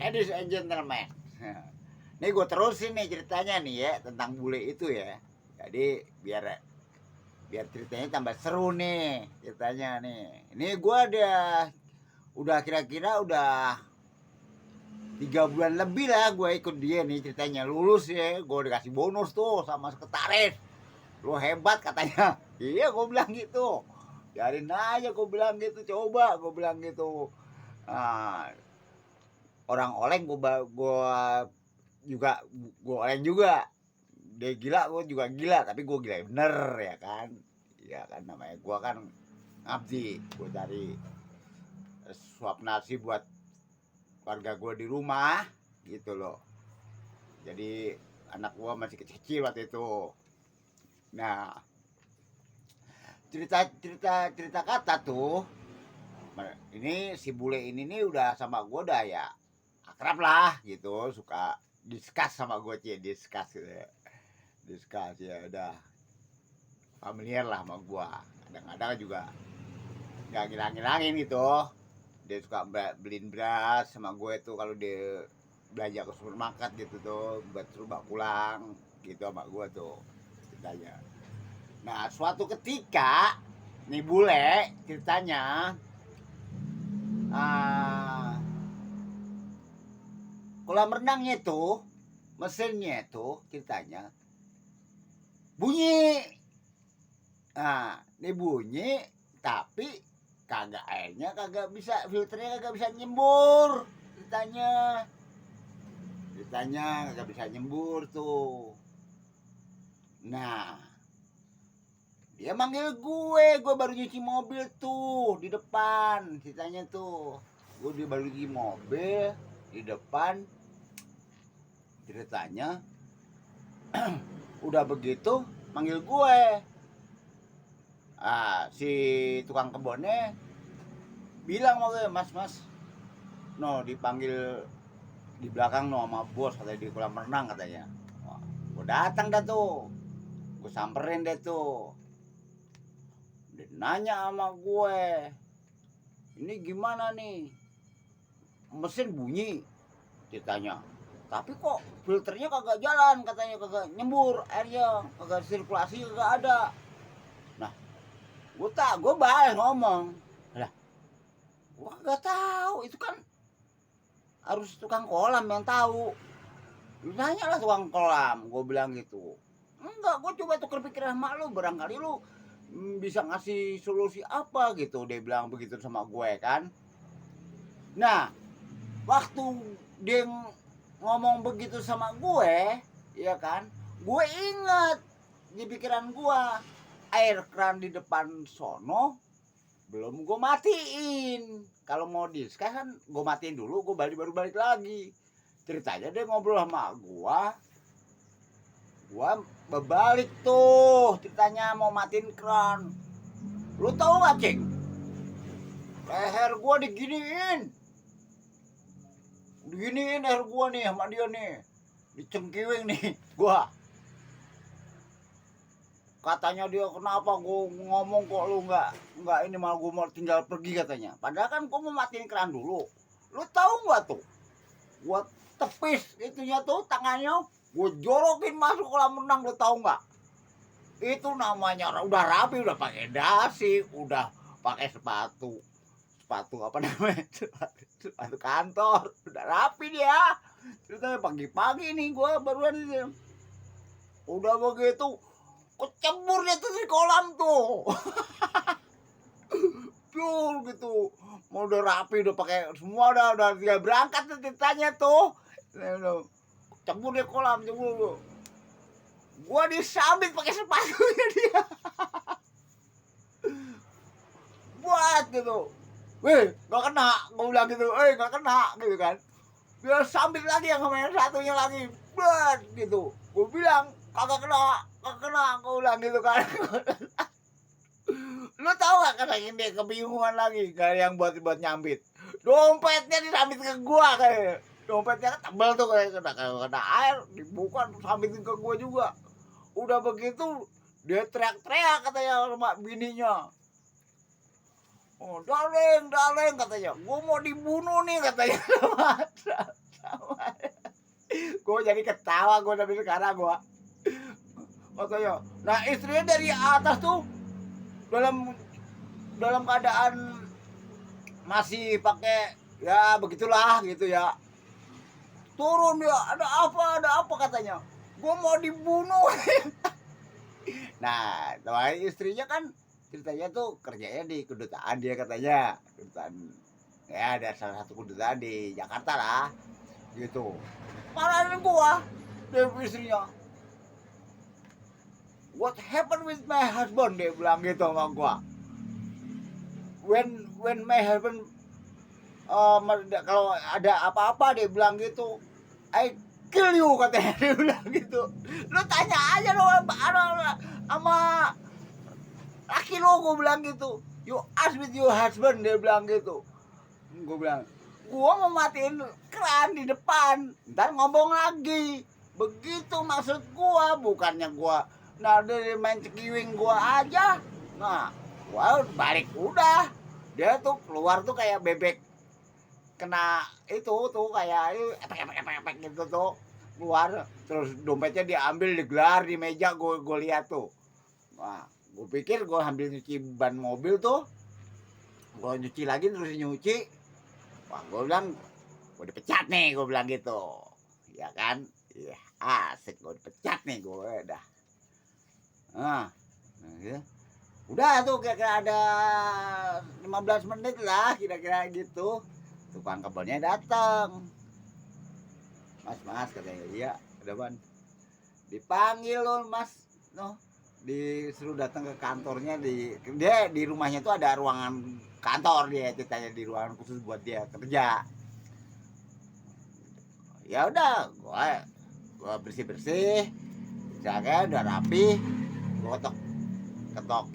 Ladies and gentlemen, nih gue terusin nih ceritanya nih ya tentang bule itu ya. Jadi biar biar ceritanya tambah seru nih ceritanya nih. Ini gue udah kira-kira udah 3 bulan lebih lah gue ikut dia nih ceritanya. Lulus ya, gue dikasih bonus tuh sama sekretaris. Lu hebat katanya. Iya gue bilang gitu. Biarin aja gue bilang gitu, coba gue bilang gitu. Nah, orang oleng gua juga gue oleng juga. Dia gila, gue juga gila, tapi gue gila bener ya kan. Ya kan namanya gue kan ngabdi, gue cari suap nasi buat warga gue di rumah gitu loh. Jadi anak gue masih kecil waktu itu. Nah, cerita kata tuh, ini si bule ini nih udah sama gue udah ya akrab lah gitu, suka discuss sama gue, discuss gitu ya. Discuss ya udah familiar lah sama gue. Kadang-kadang juga nggak ngilang-ngilangin gitu. Dia suka beliin beras sama gue tuh kalau dia belanja ke supermarket gitu tuh buat suruh bawa pulang gitu sama gue tuh ceritanya. Nah suatu ketika nih bule ceritanya, ah, kolam renangnya tuh mesinnya tuh ceritanya bunyi. Nah ini bunyi tapi kagak, airnya kagak bisa, filternya kagak bisa nyembur ceritanya kagak bisa nyembur tuh. Nah dia manggil gue baru nyuci mobil tuh di depan ceritanya tuh. Gue dia baru nyuci mobil di depan ceritanya. Udah begitu manggil gue. Si tukang kebunnya bilang sama gue, mas no dipanggil di belakang no sama bos katanya di kolam renang katanya. Wah, gue datang dah tuh, gue samperin deh tuh. Dia nanya sama gue, ini gimana nih, mesin bunyi ceritanya, tapi kok filternya kagak jalan katanya, kagak nyembur airnya, kagak sirkulasi, kagak ada. Nah gue balas ngomong, lah gue kagak tahu, itu kan harus tukang kolam yang tahu. Lu nanya lah tukang kolam, gue bilang gitu. Enggak, gue coba tukar pikiran sama lu, barangkali lu bisa ngasih solusi apa gitu. Dia bilang begitu sama gue kan. Nah waktu dia ngomong begitu sama gue, ya kan, gue inget di pikiran gue, air keran di depan sono belum gue matiin. Kalau mau diskus kan gue matiin dulu, gue baru balik lagi. Ceritanya dia ngobrol sama gua berbalik tuh ceritanya mau matiin keran. Lu tahu gak ceng, leher gua diginiin leher gua nih sama dia nih, dicengkiwing nih gua. Katanya dia, kenapa gua ngomong kok lu nggak ini, malah gua mau tinggal pergi katanya. Padahal kan gua mau matiin keran dulu. Lu tahu nggak tuh, gua tepis itunya tuh tangannya, gua jorokin masuk kolam renang. Lu tahu nggak, itu namanya udah rapi, udah pakai dasi, udah pakai sepatu apa namanya, sepatu kantor, udah rapi dia. Ceritanya pagi-pagi nih gua baruan ini, udah begitu kecebur dia tuh di kolam tuh. Tuh gitu, mau udah rapi, udah pakai semua, udah tinggal berangkat tuh ceritanya tuh. Cebur di kolam, cebur. Gua disambit pakai sepatunya dia. Buat gitu. Weh, gak kena, gua bilang gitu. Gak kena gitu kan. Dia sambit lagi yang sama yang satunya lagi. Buat gitu. Gua bilang kagak kena, gua bilang gitu kan. Lu tahu gak katanya dia kebingungan lagi kayak yang buat nyambit. Dompetnya disambit ke gua kayak. Dompetnya kan tebal tuh kayak kena air, dibuka sambitin ke gua juga. Udah begitu dia teriak-teriak katanya sama bininya. Oh, darling katanya, gua mau dibunuh nih katanya. Gue jadi ketawa gue sampai sekarang gue. Katanya, nah istrinya dari atas tuh dalam dalam keadaan masih pakai ya begitulah gitu ya. Turun dia, ada apa katanya. Gue mau dibunuh. Nah, teman istrinya kan ceritanya tuh kerjanya di kedutaan dia katanya. Kedutaan ya ada salah satu kedutaan di Jakarta lah. Gitu. Marahin gua, dia istrinya. What happened with my husband? Dia bilang gitu sama gua. When my husband kalau ada apa-apa dia bilang gitu, I kill you katanya. Dia bilang gitu. Lu tanya aja lo sama laki lo, gua bilang gitu. You ask with your husband, dia bilang gitu. Gua bilang, gua mau matiin keran di depan, ntar ngomong lagi. Begitu maksud gua, bukannya gua nah dari main cekiwing gua aja. Nah, gua balik udah. Dia tuh keluar tuh kayak bebek kena itu tuh kayak epek gitu tuh keluar, terus dompetnya diambil digelar di meja. Gue lihat tuh. Wah, gue pikir gue ambil nyuci ban mobil tuh, gue nyuci lagi terus nyuci. Wah, gue bilang gue dipecat nih, gue bilang gitu ya kan. Iya asik, gue dipecat nih gue udah. Ya. Udah tuh kira-kira ada 15 menit lah kira-kira gitu. Tukang kebunnya datang. Mas katanya, iya ada ban. Dipanggil loh mas, no, disuruh datang ke kantornya. Dia di rumahnya tuh ada ruangan kantor, dia ceritanya di ruangan khusus buat dia kerja. Ya udah, gua bersih jaga udah rapi. Gua ketok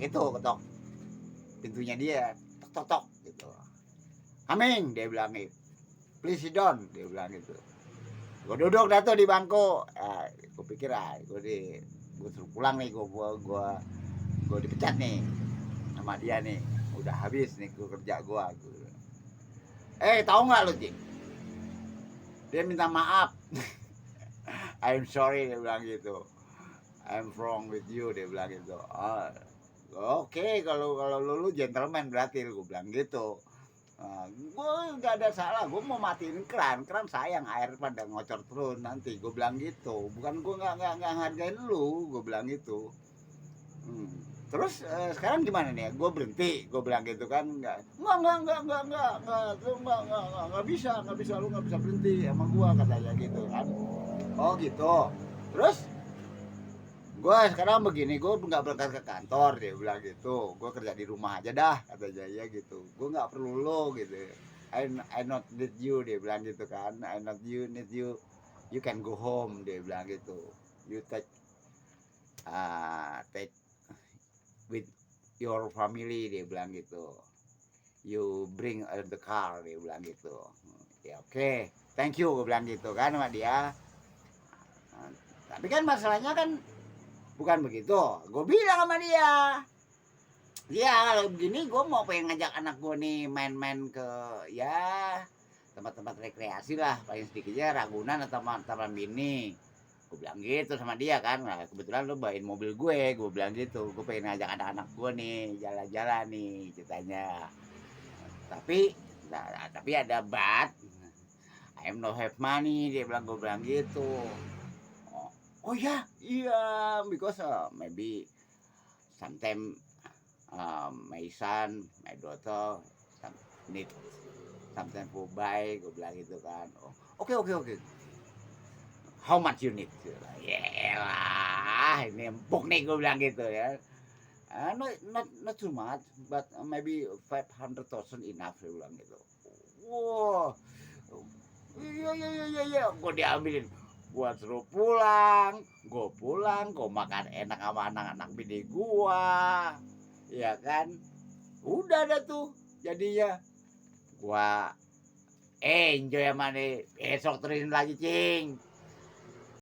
pintunya dia, tok gitu. Coming, dia bilang gitu. Please sit down, dia bilang gitu. Gue duduk dah tuh di bangku. Gue pikir gue suruh pulang nih, gue dipecat nih sama dia nih. Udah habis nih gue kerja gue. Tahu nggak lu Cing? Dia minta maaf. I'm sorry, dia bilang gitu. I'm wrong with you, dia bilang gitu. Oke, kalau lu gentleman berarti, gue bilang gitu. Gue nggak ada salah, gue mau matiin keran sayang air pada ngocor terus nanti, gue bilang gitu. Bukan gue nggak hargain lu, gue bilang gitu. Terus sekarang gimana nih? Gue berhenti, gue bilang gitu kan. Nggak bisa lu nggak bisa berhenti sama gue katanya gitu kan. Oh gitu. Terus gue sekarang begini, gue nggak berangkat ke kantor, dia bilang gitu. Gue kerja di rumah aja dah katanya ya gitu. Gue nggak perlu lo gitu. I not need you, dia bilang gitu kan. I not need you, you can go home, dia bilang gitu. You take with your family, dia bilang gitu. You bring the car, dia bilang gitu. Ya oke, thank you, gue bilang gitu kan sama dia. Tapi kan masalahnya kan bukan begitu. Gue bilang sama dia, ya kalau begini gue mau pengen ngajak anak gue nih main-main ke ya tempat-tempat rekreasi lah, paling sedikitnya Ragunan atau Taman Mini. Gue bilang gitu sama dia kan. Nah, kebetulan lo bawain mobil gue bilang gitu. Gue pengen ngajak anak-anak gue nih jalan-jalan nih ceritanya. Tapi ada but I'm no have money, dia bilang. Gue bilang gitu. Oh ya, iya, because maybe sometime my son, my daughter need something to buy, gue bilang gitu kan. Oke. How much you need? Yelah, ini empuk nih, gue bilang gitu ya. Not too much, but maybe 500,000 enough, dia bilang gitu. Wow, iya, gue diambilin. Gue suruh pulang, gue makan enak sama anak-anak bini gue, ya kan. Udah dah tuh jadinya. Gue enjoy sama nih. Besok terusin lagi Cing.